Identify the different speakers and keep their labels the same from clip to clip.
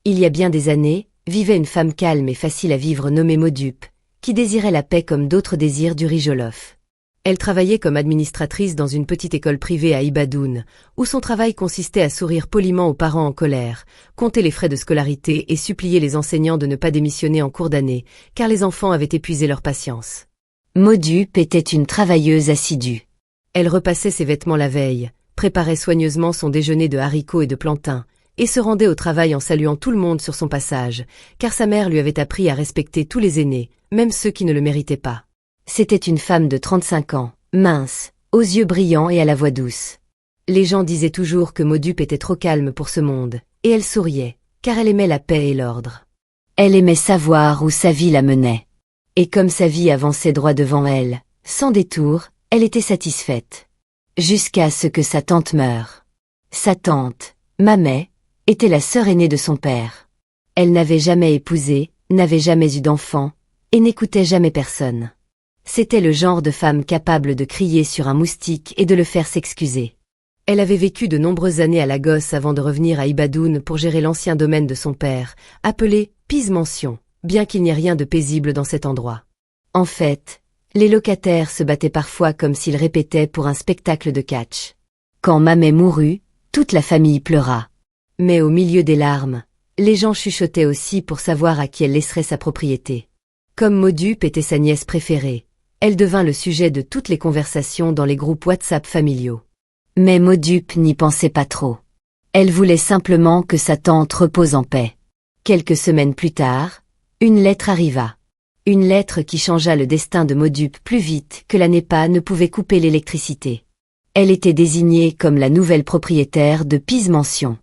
Speaker 1: Il y a bien des années, vivait une femme calme et facile à vivre nommée Modupe, qui désirait la paix comme d'autres désirent du riz jollof. Elle travaillait comme administratrice dans une petite école privée à Ibadoun, où son travail consistait à sourire poliment aux parents en colère, compter les frais de scolarité et supplier les enseignants de ne pas démissionner en cours d'année, car les enfants avaient épuisé leur patience.
Speaker 2: Modupe était une travailleuse assidue.
Speaker 1: Elle repassait ses vêtements la veille, préparait soigneusement son déjeuner de haricots et de plantains, et se rendait au travail en saluant tout le monde sur son passage, car sa mère lui avait appris à respecter tous les aînés, même ceux qui ne le méritaient pas.
Speaker 2: C'était une femme de 35 ans, mince, aux yeux brillants et à la voix douce.
Speaker 1: Les gens disaient toujours que Modupe était trop calme pour ce monde, et elle souriait, car elle aimait la paix et l'ordre.
Speaker 2: Elle aimait savoir où sa vie la menait. Et comme sa vie avançait droit devant elle, sans détour, elle était satisfaite. Jusqu'à ce que sa tante meure. Sa tante, Mamay, était la sœur aînée de son père. Elle n'avait jamais épousé, n'avait jamais eu d'enfant, et n'écoutait jamais personne. C'était le genre de femme capable de crier sur un moustique et de le faire s'excuser.
Speaker 1: Elle avait vécu de nombreuses années à Lagos avant de revenir à Ibadoun pour gérer l'ancien domaine de son père, appelé Pise Mansion, bien qu'il n'y ait rien de paisible dans cet endroit.
Speaker 2: En fait, les locataires se battaient parfois comme s'ils répétaient pour un spectacle de catch. Quand Mamay mourut, toute la famille pleura.
Speaker 1: Mais au milieu des larmes, les gens chuchotaient aussi pour savoir à qui elle laisserait sa propriété. Comme Modupe était sa nièce préférée, elle devint le sujet de toutes les conversations dans les groupes WhatsApp familiaux.
Speaker 2: Mais Modupe n'y pensait pas trop. Elle voulait simplement que sa tante repose en paix.
Speaker 1: Quelques semaines plus tard, une lettre arriva. Une lettre qui changea le destin de Modupe plus vite que la NEPA ne pouvait couper l'électricité.
Speaker 2: Elle était désignée comme la nouvelle propriétaire de Pise Mansion.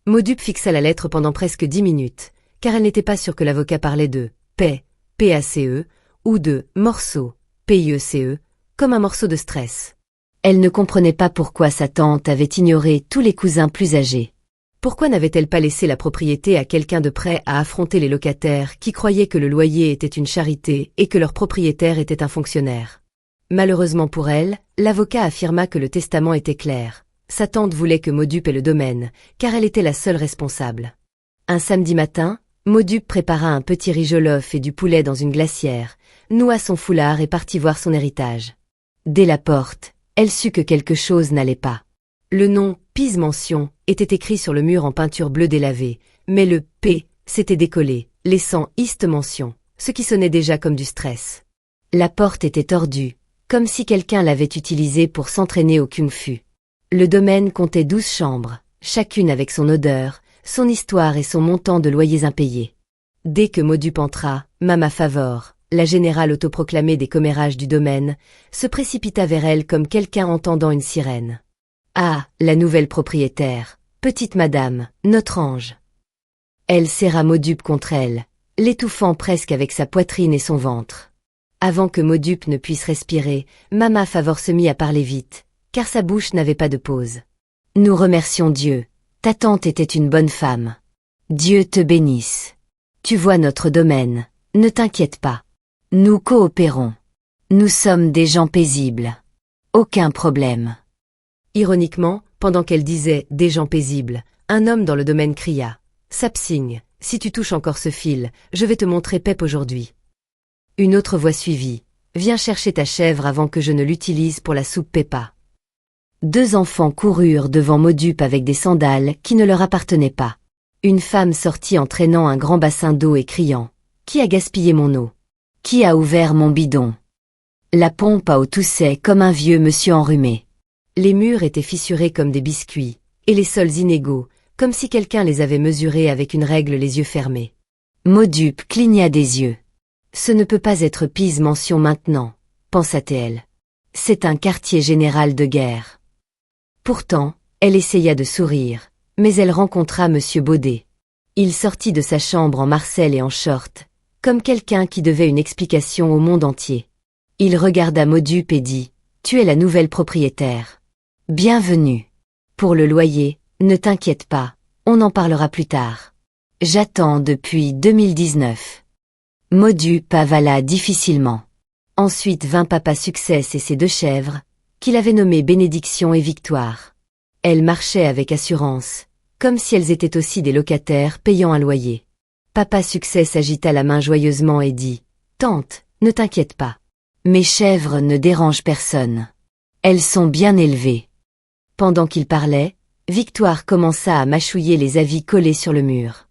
Speaker 1: Modupe fixa la lettre pendant presque 10 minutes, car elle n'était pas sûre que l'avocat parlait de paix, PACE, ou de morceau, PIECE, comme un morceau de stress.
Speaker 2: Elle ne comprenait pas pourquoi sa tante avait ignoré tous les cousins plus âgés.
Speaker 1: Pourquoi n'avait-elle pas laissé la propriété à quelqu'un de prêt à affronter les locataires qui croyaient que le loyer était une charité et que leur propriétaire était un fonctionnaire? Malheureusement pour elle, l'avocat affirma que le testament était clair. Sa tante voulait que Modupe ait le domaine, car elle était la seule responsable. Un samedi matin, Modupe prépara un petit riz jollof et du poulet dans une glacière, noua son foulard et partit voir son héritage.
Speaker 2: Dès la porte, elle sut que quelque chose n'allait pas.
Speaker 1: Le nom « Pise Mansion » était écrit sur le mur en peinture bleue délavée, mais le « P » s'était décollé, laissant « East Mansion », ce qui sonnait déjà comme du stress.
Speaker 2: La porte était tordue, comme si quelqu'un l'avait utilisée pour s'entraîner au kung-fu. Le domaine comptait 12 chambres, chacune avec son odeur, son histoire et son montant de loyers impayés.
Speaker 1: Dès que Modupe entra, Mama Favor, la générale autoproclamée des commérages du domaine, se précipita vers elle comme quelqu'un entendant une sirène.
Speaker 2: Ah, la nouvelle propriétaire, petite madame, notre ange. Elle serra Modupe contre elle, l'étouffant presque avec sa poitrine et son ventre.
Speaker 1: Avant que Modupe ne puisse respirer, Mama Favor se mit à parler vite, car sa bouche n'avait pas de pause.
Speaker 2: Nous remercions Dieu, ta tante était une bonne femme. Dieu te bénisse. Tu vois notre domaine, ne t'inquiète pas. Nous coopérons. Nous sommes des gens paisibles. Aucun problème.
Speaker 1: Ironiquement, pendant qu'elle disait « des gens paisibles », un homme dans le domaine cria « Sapsing, si tu touches encore ce fil, je vais te montrer Pep aujourd'hui. » Une autre voix suivit « Viens chercher ta chèvre avant que je ne l'utilise pour la soupe Peppa. »
Speaker 2: 2 enfants coururent devant Modupe avec des sandales qui ne leur appartenaient pas.
Speaker 1: Une femme sortit en traînant un grand bassin d'eau et criant « Qui a gaspillé mon eau?
Speaker 2: Qui a ouvert mon bidon ?» La pompe à eau toussait comme un vieux monsieur enrhumé.
Speaker 1: Les murs étaient fissurés comme des biscuits, et les sols inégaux, comme si quelqu'un les avait mesurés avec une règle les yeux fermés.
Speaker 2: Modupe cligna des yeux.
Speaker 1: Ce ne peut pas être Pise Mansion maintenant, pensa-t-elle.
Speaker 2: C'est un quartier général de guerre.
Speaker 1: Pourtant, elle essaya de sourire, mais elle rencontra Monsieur Baudet. Il sortit de sa chambre en marcel et en short, comme quelqu'un qui devait une explication au monde entier. Il regarda Modupe et dit « Tu es la nouvelle propriétaire.
Speaker 2: Bienvenue. Pour le loyer, ne t'inquiète pas, on en parlera plus tard. J'attends depuis 2019. » Modupe avala difficilement.
Speaker 1: Ensuite vint Papa Success et ses 2 chèvres, qu'il avait nommées Bénédiction et Victoire. Elle marchait avec assurance, comme si elles étaient aussi des locataires payant un loyer. Papa Succès s'agita la main joyeusement et dit « Tante, ne t'inquiète pas.
Speaker 2: Mes chèvres ne dérangent personne. Elles sont bien élevées. »
Speaker 1: Pendant qu'il parlait, Victoire commença à mâchouiller les avis collés sur le mur.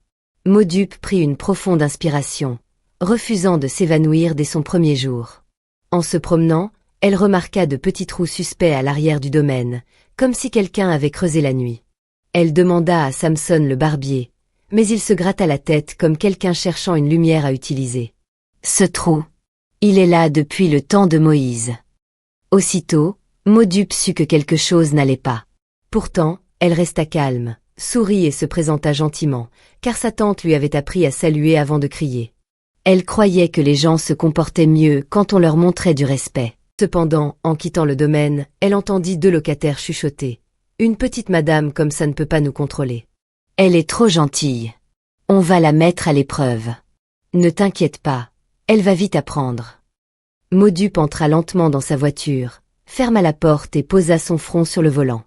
Speaker 1: Maudupe prit une profonde inspiration, refusant de s'évanouir dès son premier jour. En se promenant, elle remarqua de petits trous suspects à l'arrière du domaine, comme si quelqu'un avait creusé la nuit. Elle demanda à Samson le barbier, mais il se gratta la tête comme quelqu'un cherchant une lumière à utiliser.
Speaker 2: « Ce trou, il est là depuis le temps de Moïse. » Aussitôt, Maudupe sut que quelque chose n'allait pas.
Speaker 1: Pourtant, elle resta calme, sourit et se présenta gentiment, car sa tante lui avait appris à saluer avant de crier.
Speaker 2: Elle croyait que les gens se comportaient mieux quand on leur montrait du respect.
Speaker 1: Cependant, en quittant le domaine, elle entendit 2 locataires chuchoter. « Une petite madame comme ça ne peut pas nous contrôler. »«
Speaker 2: Elle est trop gentille. On va la mettre à l'épreuve. »«
Speaker 1: Ne t'inquiète pas, elle va vite apprendre. » Maudupe entra lentement dans sa voiture, ferma la porte et posa son front sur le volant.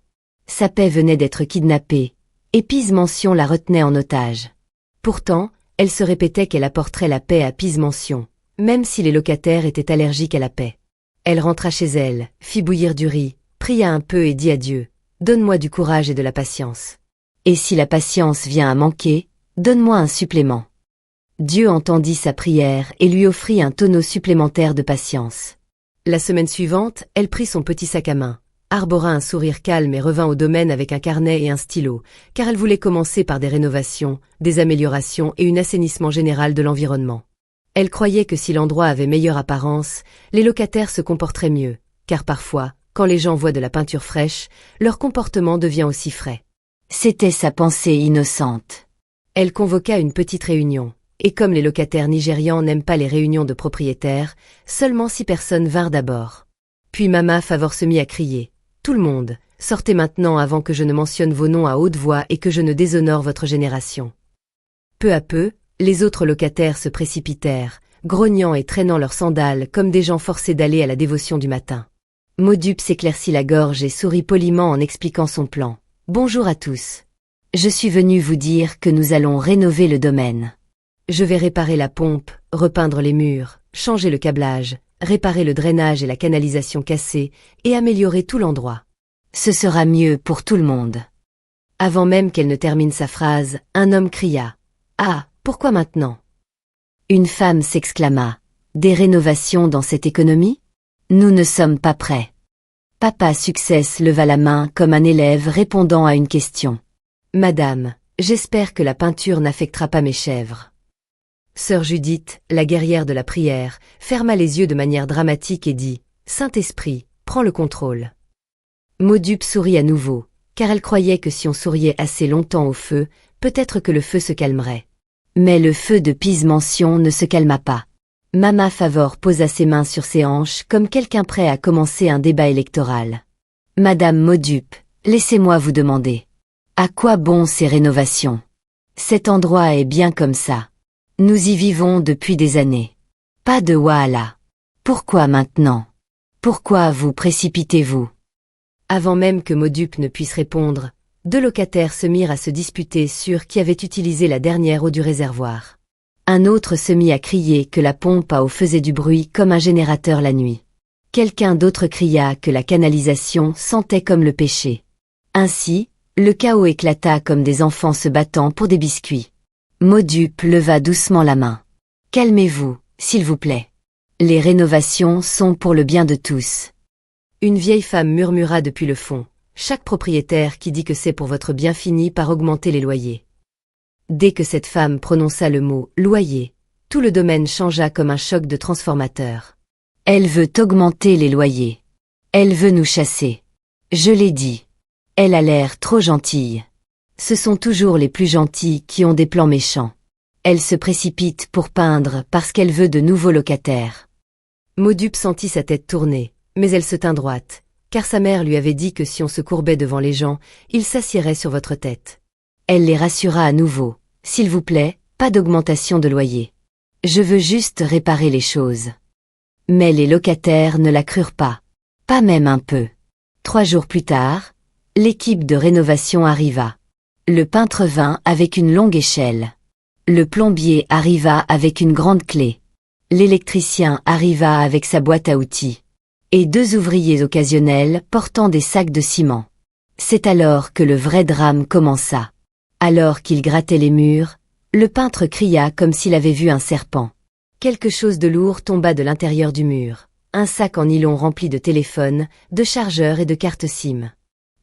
Speaker 1: Sa paix venait d'être kidnappée, et Pise-Mention la retenait en otage. Pourtant, elle se répétait qu'elle apporterait la paix à Pise-Mention, même si les locataires étaient allergiques à la paix. Elle rentra chez elle, fit bouillir du riz, pria un peu et dit à Dieu, « Donne-moi du courage et de la patience.
Speaker 2: Et si la patience vient à manquer, donne-moi un supplément. »
Speaker 1: Dieu entendit sa prière et lui offrit un tonneau supplémentaire de patience. La semaine suivante, elle prit son petit sac à main, arbora un sourire calme et revint au domaine avec un carnet et un stylo, car elle voulait commencer par des rénovations, des améliorations et un assainissement général de l'environnement. Elle croyait que si l'endroit avait meilleure apparence, les locataires se comporteraient mieux, car parfois, quand les gens voient de la peinture fraîche, leur comportement devient aussi frais.
Speaker 2: C'était sa pensée innocente.
Speaker 1: Elle convoqua une petite réunion, et comme les locataires nigérians n'aiment pas les réunions de propriétaires, seulement 6 personnes vinrent d'abord. Puis Mama Favor se mit à crier « Tout le monde, sortez maintenant avant que je ne mentionne vos noms à haute voix et que je ne déshonore votre génération. » Peu à peu, les autres locataires se précipitèrent, grognant et traînant leurs sandales comme des gens forcés d'aller à la dévotion du matin. Maudupe s'éclaircit la gorge et sourit poliment en expliquant son plan. « Bonjour à tous.
Speaker 2: Je suis venu vous dire que nous allons rénover le domaine.
Speaker 1: Je vais réparer la pompe, repeindre les murs, changer le câblage, réparer le drainage et la canalisation cassée, et améliorer tout l'endroit.
Speaker 2: Ce sera mieux pour tout le monde. »
Speaker 1: Avant même qu'elle ne termine sa phrase, un homme cria « Ah, pourquoi maintenant ?»
Speaker 2: Une femme s'exclama « Des rénovations dans cette économie ? Nous ne sommes pas prêts. » Papa Succès leva la main comme un élève répondant à une question.
Speaker 1: « Madame, j'espère que la peinture n'affectera pas mes chèvres. » Sœur Judith, la guerrière de la prière, ferma les yeux de manière dramatique et dit « Saint-Esprit, prends le contrôle. » Maudupe sourit à nouveau, car elle croyait que si on souriait assez longtemps au feu, peut-être que le feu se calmerait.
Speaker 2: Mais le feu de Pise-Mention ne se calma pas. Mama Favor posa ses mains sur ses hanches comme quelqu'un prêt à commencer un débat électoral. « Madame Maudupe, laissez-moi vous demander. À quoi bon ces rénovations? Cet endroit est bien comme ça. Nous y vivons depuis des années. Pas de wahala. Pourquoi maintenant? Pourquoi vous précipitez-vous »
Speaker 1: Avant même que Maudupe ne puisse répondre, 2 locataires se mirent à se disputer sur qui avait utilisé la dernière eau du réservoir. Un autre se mit à crier que la pompe à eau faisait du bruit comme un générateur la nuit. Quelqu'un d'autre cria que la canalisation sentait comme le péché. Ainsi, le chaos éclata comme des enfants se battant pour des biscuits. Maudupe leva doucement la main. « Calmez-vous, s'il vous plaît. Les rénovations sont pour le bien de tous. » Une vieille femme murmura depuis le fond. « Chaque propriétaire qui dit que c'est pour votre bien finit par augmenter les loyers. » Dès que cette femme prononça le mot « loyer », tout le domaine changea comme un choc de transformateur.
Speaker 2: « Elle veut augmenter les loyers. Elle veut nous chasser. Je l'ai dit. Elle a l'air trop gentille. Ce sont toujours les plus gentils qui ont des plans méchants. Elle se précipite pour peindre parce qu'elle veut de nouveaux locataires. »
Speaker 1: Maudupe sentit sa tête tourner, mais elle se tint droite, car sa mère lui avait dit que si on se courbait devant les gens, ils s'assieraient sur votre tête.
Speaker 2: Elle les rassura à nouveau. « S'il vous plaît, pas d'augmentation de loyer. Je veux juste réparer les choses. » Mais les locataires ne la crurent pas. Pas même un peu. 3 jours plus tard, l'équipe de rénovation arriva. Le peintre vint avec une longue échelle. Le plombier arriva avec une grande clé. L'électricien arriva avec sa boîte à outils. Et 2 ouvriers occasionnels portant des sacs de ciment. C'est alors que le vrai drame commença. Alors qu'il grattait les murs, le peintre cria comme s'il avait vu un serpent. Quelque chose de lourd tomba de l'intérieur du mur. Un sac en nylon rempli de téléphones, de chargeurs et de cartes SIM.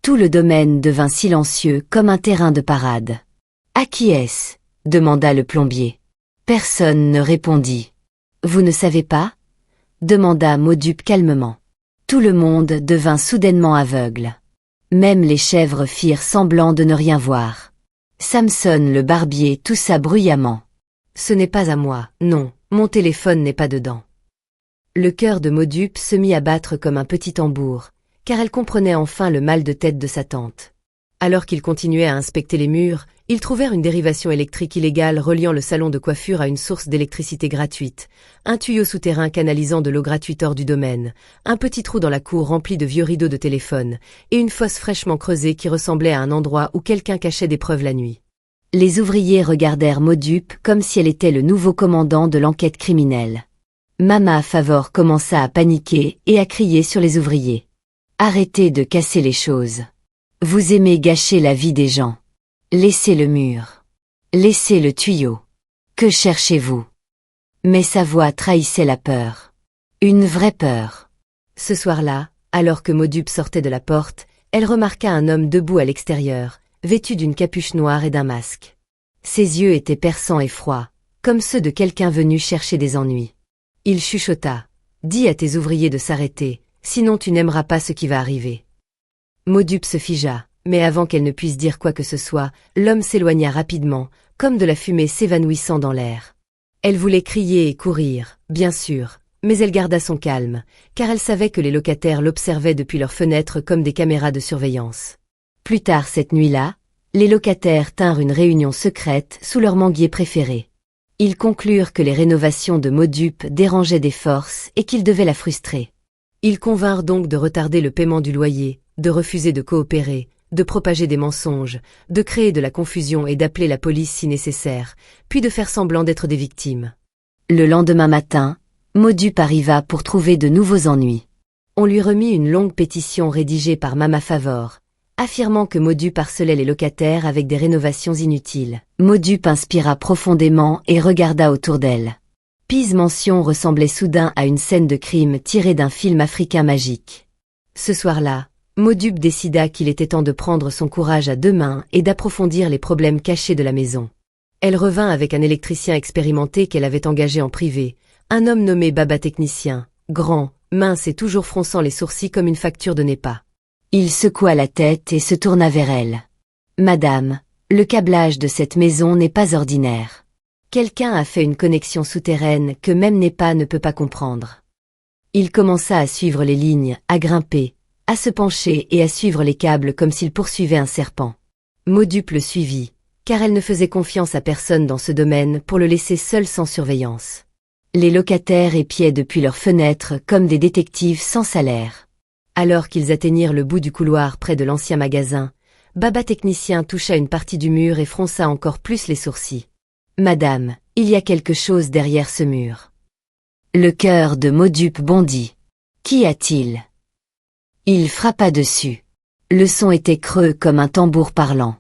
Speaker 2: Tout le domaine devint silencieux comme un terrain de parade. « À qui est-ce » demanda le plombier. Personne ne répondit. « Vous ne savez pas » demanda Maudup calmement. Tout le monde devint soudainement aveugle. Même les chèvres firent semblant de ne rien voir. Samson le barbier toussa bruyamment. « Ce n'est pas à moi, non, mon téléphone n'est pas dedans. » Le cœur de Maudup se mit à battre comme un petit tambour, car elle comprenait enfin le mal de tête de sa tante. Alors qu'ils continuaient à inspecter les murs, ils trouvèrent une dérivation électrique illégale reliant le salon de coiffure à une source d'électricité gratuite, un tuyau souterrain canalisant de l'eau gratuite hors du domaine, un petit trou dans la cour rempli de vieux rideaux de téléphone, et une fosse fraîchement creusée qui ressemblait à un endroit où quelqu'un cachait des preuves la nuit. Les ouvriers regardèrent Maudup comme si elle était le nouveau commandant de l'enquête criminelle. Mama Favor commença à paniquer et à crier sur les ouvriers. « Arrêtez de casser les choses. Vous aimez gâcher la vie des gens. Laissez le mur. Laissez le tuyau. Que cherchez-vous » Mais sa voix trahissait la peur. Une vraie peur. Ce soir-là, alors que Maudup sortait de la porte, elle remarqua un homme debout à l'extérieur, vêtu d'une capuche noire et d'un masque. Ses yeux étaient perçants et froids, comme ceux de quelqu'un venu chercher des ennuis. Il chuchota. « Dis à tes ouvriers de s'arrêter, sinon tu n'aimeras pas ce qui va arriver. » Maudup se figea, mais avant qu'elle ne puisse dire quoi que ce soit, l'homme s'éloigna rapidement, comme de la fumée s'évanouissant dans l'air. Elle voulait crier et courir, bien sûr, mais elle garda son calme, car elle savait que les locataires l'observaient depuis leurs fenêtres comme des caméras de surveillance. Plus tard cette nuit-là, les locataires tinrent une réunion secrète sous leur manguier préféré. Ils conclurent que les rénovations de Maudup dérangeaient des forces et qu'ils devaient la frustrer. Ils convinrent donc de retarder le paiement du loyer, de refuser de coopérer, de propager des mensonges, de créer de la confusion et d'appeler la police si nécessaire, puis de faire semblant d'être des victimes. Le lendemain matin, Maudup arriva pour trouver de nouveaux ennuis. On lui remit une longue pétition rédigée par Mama Favor, affirmant que Maudup harcelait les locataires avec des rénovations inutiles. Maudup inspira profondément et regarda autour d'elle. Pise Mansion ressemblait soudain à une scène de crime tirée d'un film africain magique. Ce soir-là, Maudup décida qu'il était temps de prendre son courage à 2 mains et d'approfondir les problèmes cachés de la maison. Elle revint avec un électricien expérimenté qu'elle avait engagé en privé, un homme nommé Baba Technicien, grand, mince et toujours fronçant les sourcils comme une facture de NEPA. Il secoua la tête et se tourna vers elle. « Madame, le câblage de cette maison n'est pas ordinaire. Quelqu'un a fait une connexion souterraine que même NEPA ne peut pas comprendre. » Il commença à suivre les lignes, à grimper, à se pencher et à suivre les câbles comme s'il poursuivait un serpent. Maudup le suivit, car elle ne faisait confiance à personne dans ce domaine pour le laisser seul sans surveillance. Les locataires épiaient depuis leurs fenêtres comme des détectives sans salaire. Alors qu'ils atteignirent le bout du couloir près de l'ancien magasin, Baba Technicien toucha une partie du mur et fronça encore plus les sourcils. « Madame, il y a quelque chose derrière ce mur. » Le cœur de Maudup bondit. « Qu'y a-t-il » Il frappa dessus. Le son était creux comme un tambour parlant.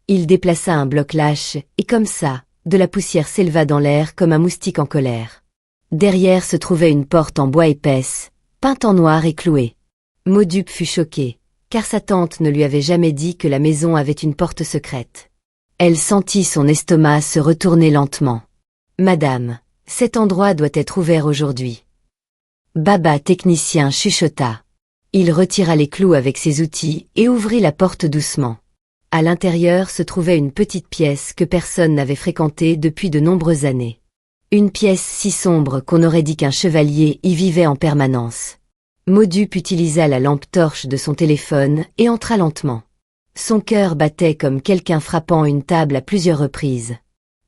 Speaker 2: Il déplaça un bloc lâche, et comme ça, de la poussière s'éleva dans l'air comme un moustique en colère. Derrière se trouvait une porte en bois épaisse, peinte en noir et clouée. Maudup fut choquée, car sa tante ne lui avait jamais dit que la maison avait une porte secrète. Elle sentit son estomac se retourner lentement. « Madame, cet endroit doit être ouvert aujourd'hui. » Baba Technicien chuchota. Il retira les clous avec ses outils et ouvrit la porte doucement. À l'intérieur se trouvait une petite pièce que personne n'avait fréquentée depuis de nombreuses années. Une pièce si sombre qu'on aurait dit qu'un chevalier y vivait en permanence. Maudup utilisa la lampe torche de son téléphone et entra lentement. Son cœur battait comme quelqu'un frappant une table à plusieurs reprises.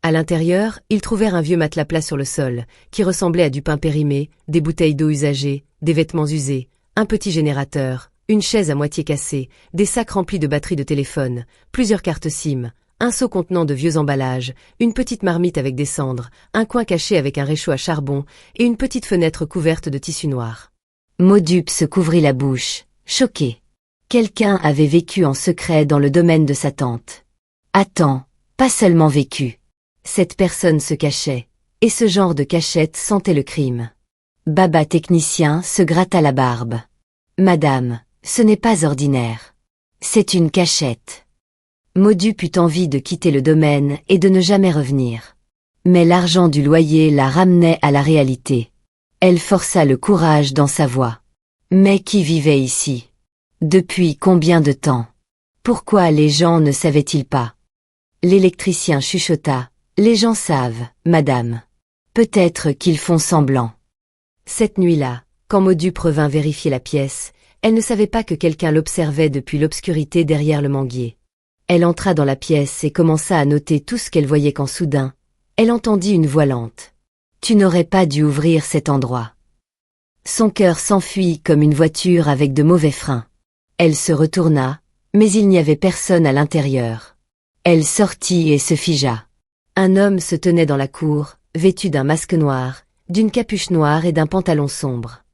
Speaker 2: À l'intérieur, ils trouvèrent un vieux matelas plat sur le sol, qui ressemblait à du pain périmé, des bouteilles d'eau usagées, des vêtements usés, un petit générateur,
Speaker 1: Une chaise à moitié cassée, des sacs remplis de batteries de téléphone, plusieurs cartes SIM, un seau contenant de vieux emballages, une petite marmite avec des cendres, un coin caché avec un réchaud à charbon et une petite fenêtre couverte de tissu noir.
Speaker 2: Maudupe se couvrit la bouche, choqué. Quelqu'un avait vécu en secret dans le domaine de sa tante. Attends, pas seulement vécu. Cette personne se cachait, et ce genre de cachette sentait le crime. Baba technicien se gratta la barbe. Madame, ce n'est pas ordinaire. C'est une cachette. Maudupe eut envie de quitter le domaine et de ne jamais revenir. Mais l'argent du loyer la ramenait à la réalité. Elle força le courage dans sa voix. Mais qui vivait ici? Depuis combien de temps? Pourquoi les gens ne savaient-ils pas? L'électricien chuchota. Les gens savent, madame. Peut-être qu'ils font semblant.
Speaker 1: Cette nuit-là, quand Maudupe revint vérifier la pièce, elle ne savait pas que quelqu'un l'observait depuis l'obscurité derrière le manguier. Elle entra dans la pièce et commença à noter tout ce qu'elle voyait quand soudain, elle entendit une voix lente. Tu n'aurais pas dû ouvrir cet endroit. Son cœur s'enfuit comme une voiture avec de mauvais freins. Elle se retourna, mais il n'y avait personne à l'intérieur. Elle sortit et se figea. Un homme se tenait dans la cour, vêtu d'un masque noir, d'une capuche noire et d'un pantalon sombre.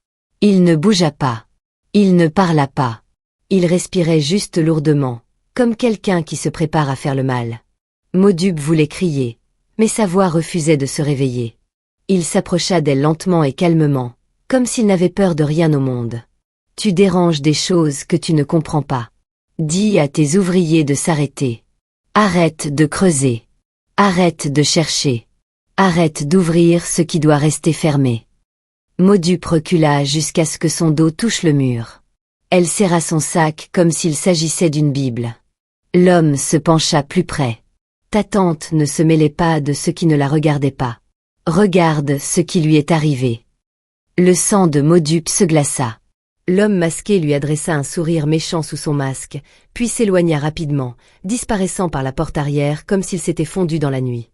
Speaker 1: Il ne bougea pas. Il ne parla pas. Il respirait juste lourdement, comme quelqu'un qui se prépare à faire le mal. Maudupe voulait crier, mais sa voix refusait de se réveiller. Il s'approcha d'elle lentement et calmement, comme s'il n'avait peur de rien au monde. Tu déranges des choses que tu ne comprends pas. Dis à tes ouvriers de s'arrêter. Arrête de creuser. Arrête de chercher. Arrête d'ouvrir ce qui doit rester fermé. Maudupe recula jusqu'à ce que son dos touche le mur. Elle serra son sac comme s'il s'agissait d'une Bible. L'homme se pencha plus près. Ta tante ne se mêlait pas de ce qui ne la regardait pas. Regarde ce qui lui est arrivé. Le sang de Maudupe se glaça. L'homme masqué lui adressa un sourire méchant sous son masque, puis s'éloigna rapidement, disparaissant par la porte arrière comme s'il s'était fondu dans la nuit.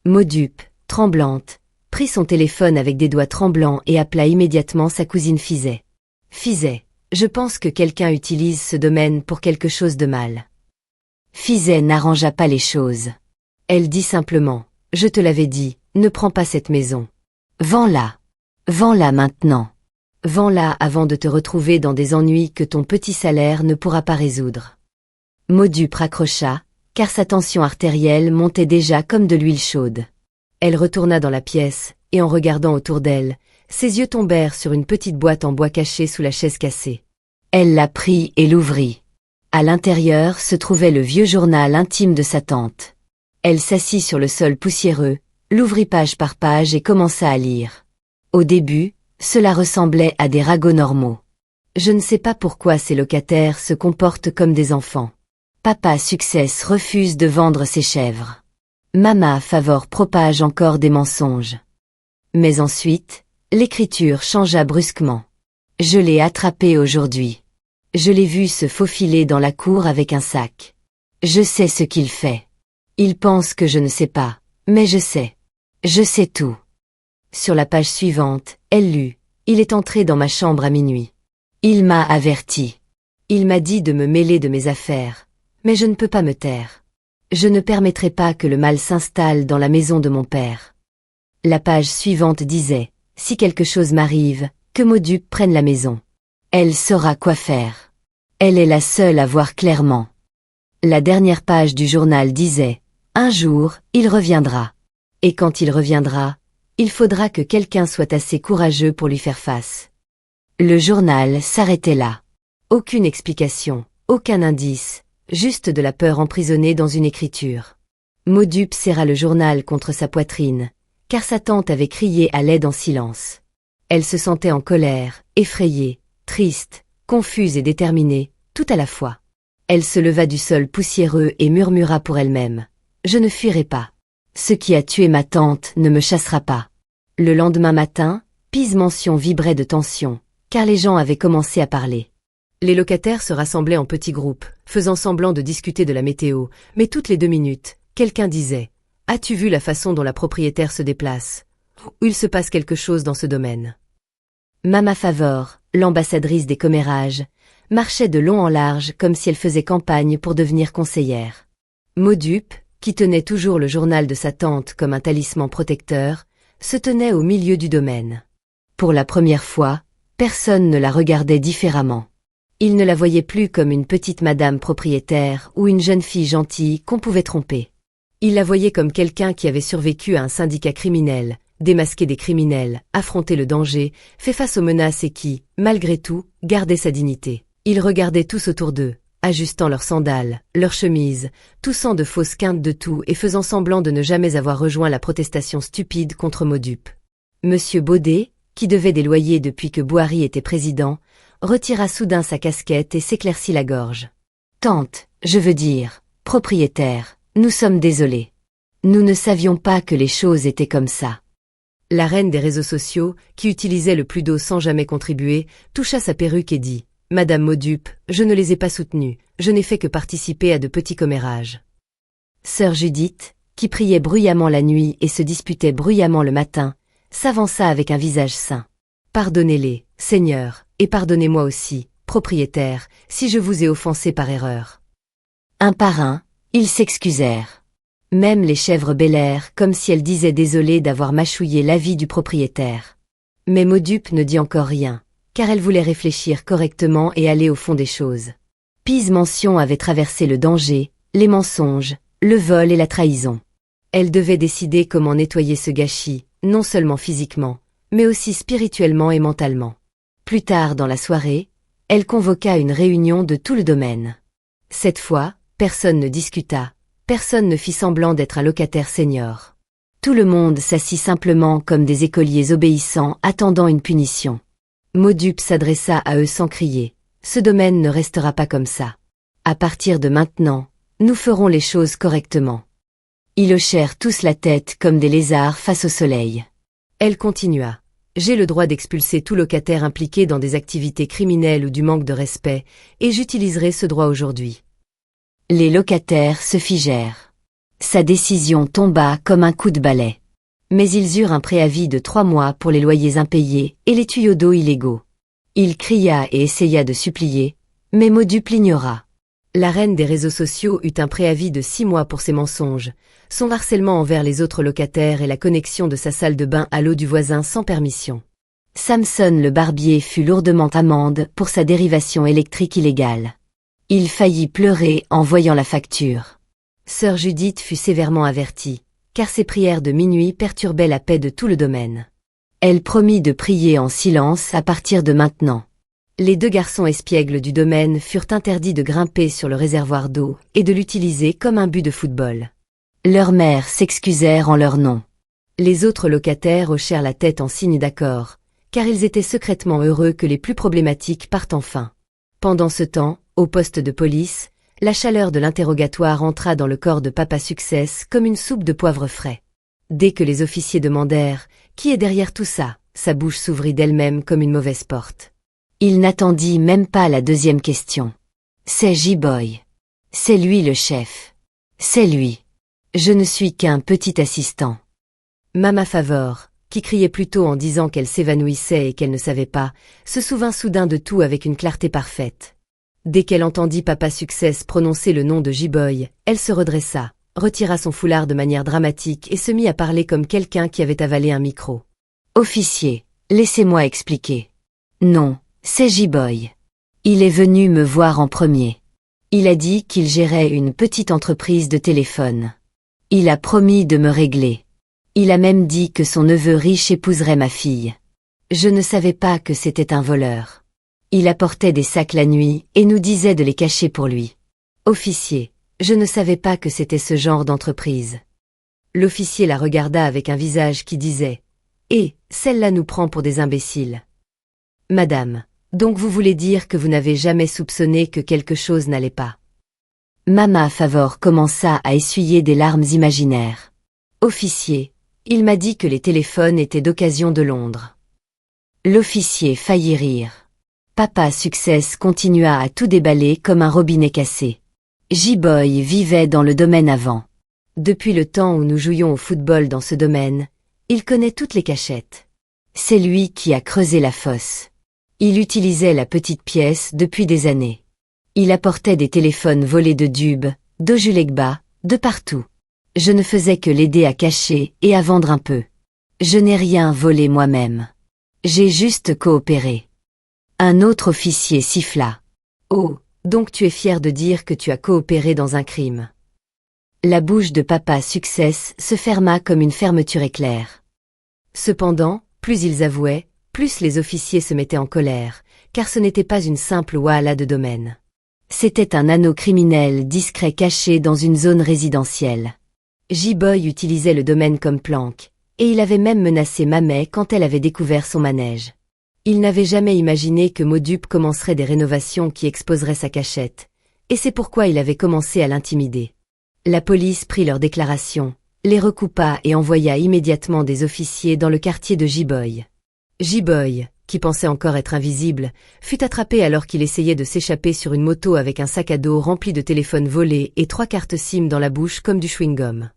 Speaker 1: Maudupe, tremblante, prit son téléphone avec des doigts tremblants et appela immédiatement sa cousine Fizet. Fizet, je pense que quelqu'un utilise ce domaine pour quelque chose de mal. Fizet n'arrangea pas les choses. Elle dit simplement, je te l'avais dit, ne prends pas cette maison. Vends-la. Vends-la maintenant. Vends-la avant de te retrouver dans des ennuis que ton petit salaire ne pourra pas résoudre. Maudupe raccrocha, car sa tension artérielle montait déjà comme de l'huile chaude. Elle retourna dans la pièce, et en regardant autour d'elle, ses yeux tombèrent sur une petite boîte en bois cachée sous la chaise cassée. Elle la prit et l'ouvrit. À l'intérieur se trouvait le vieux journal intime de sa tante. Elle s'assit sur le sol poussiéreux, l'ouvrit page par page et commença à lire. Au début, cela ressemblait à des ragots normaux. Je ne sais pas pourquoi ces locataires se comportent comme des enfants. Papa Success refuse de vendre ses chèvres. Mama Favor propage encore des mensonges. Mais ensuite, l'écriture changea brusquement. Je l'ai attrapé aujourd'hui. Je l'ai vu se faufiler dans la cour avec un sac. Je sais ce qu'il fait. Il pense que je ne sais pas, mais je sais. Je sais tout. Sur la page suivante, elle lut. Il est entré dans ma chambre à minuit. Il m'a averti. Il m'a dit de me mêler de mes affaires. Mais je ne peux pas me taire. Je ne permettrai pas que le mal s'installe dans la maison de mon père. La page suivante disait, si quelque chose m'arrive, que Maudupe prenne la maison. Elle saura quoi faire. Elle est la seule à voir clairement. La dernière page du journal disait, un jour, il reviendra. Et quand il reviendra, il faudra que quelqu'un soit assez courageux pour lui faire face. Le journal s'arrêtait là. Aucune explication, aucun indice, juste de la peur emprisonnée dans une écriture. Maudupe serra le journal contre sa poitrine, car sa tante avait crié à l'aide en silence. Elle se sentait en colère, effrayée, triste, confuse et déterminée, tout à la fois. Elle se leva du sol poussiéreux et murmura pour elle-même. Je ne fuirai pas. Ce qui a tué ma tante ne me chassera pas. Le lendemain matin, Pise Mansion vibrait de tension, car les gens avaient commencé à parler. Les locataires se rassemblaient en petits groupes, faisant semblant de discuter de la météo, mais toutes les 2 minutes, quelqu'un disait « As-tu vu la façon dont la propriétaire se déplace ?» ou « Il se passe quelque chose dans ce domaine. » Mama Favor, l'ambassadrice des commérages, marchait de long en large comme si elle faisait campagne pour devenir conseillère. Maudupe, qui tenait toujours le journal de sa tante comme un talisman protecteur, se tenait au milieu du domaine. Pour la première fois, personne ne la regardait différemment. Il ne la voyait plus comme une petite madame propriétaire ou une jeune fille gentille qu'on pouvait tromper. Il la voyait comme quelqu'un qui avait survécu à un syndicat criminel, démasqué des criminels, affronté le danger, fait face aux menaces et qui, malgré tout, gardait sa dignité. Ils regardaient tous autour d'eux, ajustant leurs sandales, leurs chemises, toussant de fausses quintes de tout et faisant semblant de ne jamais avoir rejoint la protestation stupide contre Maudupe. Monsieur Baudet, qui devait des loyers depuis que Boiry était président, retira soudain sa casquette et s'éclaircit la gorge. « Tante, je veux dire, propriétaire, nous sommes désolés. Nous ne savions pas que les choses étaient comme ça. » La reine des réseaux sociaux, qui utilisait le plus d'eau sans jamais contribuer, toucha sa perruque et dit « Madame Maudupe, je ne les ai pas soutenus, je n'ai fait que participer à de petits commérages. » Sœur Judith, qui priait bruyamment la nuit et se disputait bruyamment le matin, s'avança avec un visage saint. « Pardonnez-les, Seigneur, et pardonnez-moi aussi, propriétaire, si je vous ai offensé par erreur. » Un par un, ils s'excusèrent. Même les chèvres bêlèrent comme si elles disaient désolées d'avoir mâchouillé l'avis du propriétaire. Mais Maudupe ne dit encore rien, car elle voulait réfléchir correctement et aller au fond des choses. Pise Mention avait traversé le danger, les mensonges, le vol et la trahison. Elle devait décider comment nettoyer ce gâchis, non seulement physiquement, mais aussi spirituellement et mentalement. Plus tard dans la soirée, elle convoqua une réunion de tout le domaine. Cette fois, personne ne discuta, personne ne fit semblant d'être un locataire senior. Tout le monde s'assit simplement comme des écoliers obéissants attendant une punition. Maudupe s'adressa à eux sans crier. « Ce domaine ne restera pas comme ça. À partir de maintenant, nous ferons les choses correctement. » Ils hochèrent tous la tête comme des lézards face au soleil. Elle continua. « J'ai le droit d'expulser tout locataire impliqué dans des activités criminelles ou du manque de respect, et j'utiliserai ce droit aujourd'hui. » Les locataires se figèrent. Sa décision tomba comme un coup de balai. Mais ils eurent un préavis de 3 mois pour les loyers impayés et les tuyaux d'eau illégaux. Il cria et essaya de supplier, mais Maudupe l'ignora. La reine des réseaux sociaux eut un préavis de 6 mois pour ses mensonges, son harcèlement envers les autres locataires et la connexion de sa salle de bain à l'eau du voisin sans permission. Samson le barbier fut lourdement amende pour sa dérivation électrique illégale. Il faillit pleurer en voyant la facture. Sœur Judith fut sévèrement avertie, car ses prières de minuit perturbaient la paix de tout le domaine. Elle promit de prier en silence à partir de maintenant. Les 2 garçons espiègles du domaine furent interdits de grimper sur le réservoir d'eau et de l'utiliser comme un but de football. Leurs mères s'excusèrent en leur nom. Les autres locataires hochèrent la tête en signe d'accord, car ils étaient secrètement heureux que les plus problématiques partent enfin. Pendant ce temps, au poste de police, la chaleur de l'interrogatoire entra dans le corps de Papa Success comme une soupe de poivre frais. Dès que les officiers demandèrent « Qui est derrière tout ça ?», sa bouche s'ouvrit d'elle-même comme une mauvaise porte. Il n'attendit même pas la 2e question. « C'est J-Boy. C'est lui le chef. C'est lui. Je ne suis qu'un petit assistant. » Mama Favor, qui criait plutôt en disant qu'elle s'évanouissait et qu'elle ne savait pas, se souvint soudain de tout avec une clarté parfaite. Dès qu'elle entendit Papa Success prononcer le nom de J-Boy, elle se redressa, retira son foulard de manière dramatique et se mit à parler comme quelqu'un qui avait avalé un micro. « Officier, laissez-moi expliquer. Non, c'est J-Boy. Il est venu me voir en premier. Il a dit qu'il gérait une petite entreprise de téléphone. Il a promis de me régler. Il a même dit que son neveu riche épouserait ma fille. Je ne savais pas que c'était un voleur. Il apportait des sacs la nuit et nous disait de les cacher pour lui. Officier, je ne savais pas que c'était ce genre d'entreprise. » L'officier la regarda avec un visage qui disait « Eh, celle-là nous prend pour des imbéciles. »« Madame, donc vous voulez dire que vous n'avez jamais soupçonné que quelque chose n'allait pas. » Mama Favor commença à essuyer des larmes imaginaires. « Officier, il m'a dit que les téléphones étaient d'occasion de Londres. » L'officier faillit rire. Papa Success continua à tout déballer comme un robinet cassé. J-Boy vivait dans le domaine avant. Depuis le temps où nous jouions au football dans ce domaine, il connaît toutes les cachettes. C'est lui qui a creusé la fosse.
Speaker 2: Il utilisait la petite pièce depuis des années. Il apportait des téléphones volés de Dube, d'Ojulegba, de partout. Je ne faisais que l'aider à cacher et à vendre un peu. Je n'ai rien volé moi-même. J'ai juste coopéré. Un autre officier siffla.
Speaker 1: Oh, donc tu es fier de dire que tu as coopéré dans un crime.
Speaker 2: La bouche de Papa Success se ferma comme une fermeture éclair.
Speaker 1: Cependant, plus ils avouaient, plus les officiers se mettaient en colère, car ce n'était pas une simple Wahala de domaine.
Speaker 2: C'était un anneau criminel discret caché dans une zone résidentielle.
Speaker 1: J-Boy utilisait le domaine comme planque, et il avait même menacé Mamay quand elle avait découvert son manège. Il n'avait jamais imaginé que Modupe commencerait des rénovations qui exposeraient sa cachette, et c'est pourquoi il avait commencé à l'intimider. La police prit leurs déclarations, les recoupa et envoya immédiatement des officiers dans le quartier de J-Boy. J-Boy, qui pensait encore être invisible, fut attrapé alors qu'il essayait de s'échapper sur une moto avec un sac à dos rempli de téléphones volés et 3 cartes SIM dans la bouche comme du chewing-gum.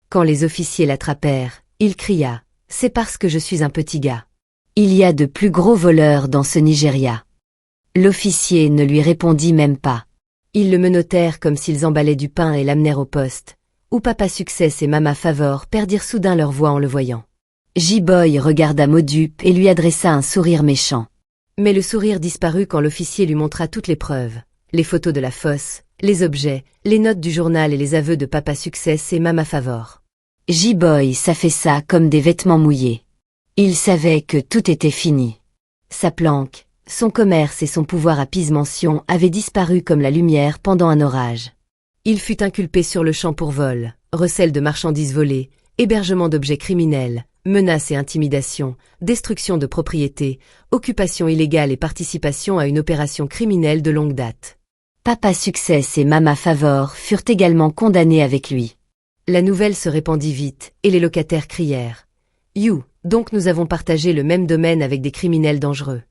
Speaker 1: Quand les officiers l'attrapèrent, il cria « C'est parce que je suis un petit gars.
Speaker 2: Il y a de plus gros voleurs dans ce Nigeria. » L'officier ne lui répondit même pas.
Speaker 1: Ils le menottèrent comme s'ils emballaient du pain et l'amenèrent au poste, où Papa Success et Mama Favor perdirent soudain leur voix en le voyant.
Speaker 2: J-Boy regarda Modupe et lui adressa un sourire méchant.
Speaker 1: Mais le sourire disparut quand l'officier lui montra toutes les preuves, les photos de la fosse, les objets, les notes du journal et les aveux de Papa Success et Mama Favor.
Speaker 2: J-Boy s'affaissa comme des vêtements mouillés. Il savait que tout était fini.
Speaker 1: Sa planque, son commerce et son pouvoir à Pise-Mention avaient disparu comme la lumière pendant un orage. Il fut inculpé sur le champ pour vol, recel de marchandises volées, hébergement d'objets criminels, menaces et intimidations, destruction de propriétés, occupation illégale et participation à une opération criminelle de longue date.
Speaker 2: Papa Success et Mama Favor furent également condamnés avec lui.
Speaker 1: La nouvelle se répandit vite, et les locataires crièrent « You, donc nous avons partagé le même domaine avec des criminels dangereux. »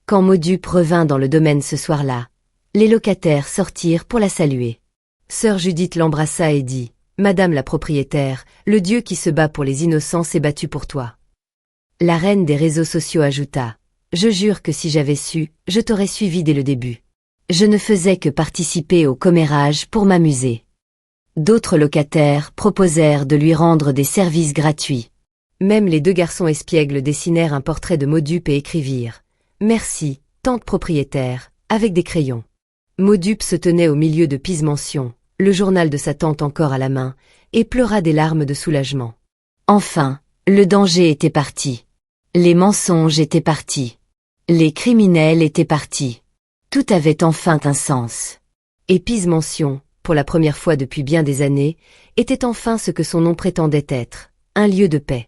Speaker 2: Quand Modupe revint dans le domaine ce soir-là, les locataires sortirent pour la saluer.
Speaker 1: Sœur Judith l'embrassa et dit « Madame la propriétaire, le Dieu qui se bat pour les innocents s'est battu pour toi. »
Speaker 2: La reine des réseaux sociaux ajouta « Je jure que si j'avais su, je t'aurais suivi dès le début. Je ne faisais que participer au commérage pour m'amuser. » D'autres locataires proposèrent de lui rendre des services gratuits.
Speaker 1: Même les 2 garçons espiègles dessinèrent un portrait de Modupe et écrivirent « Merci, tante propriétaire », avec des crayons. Modupe se tenait au milieu de Pise-Mention, le journal de sa tante encore à la main, et pleura des larmes de soulagement.
Speaker 2: Enfin, le danger était parti. Les mensonges étaient partis. Les criminels étaient partis. Tout avait enfin un sens.
Speaker 1: Et Pise-Mention, pour la première fois depuis bien des années, était enfin ce que son nom prétendait être, un lieu de paix.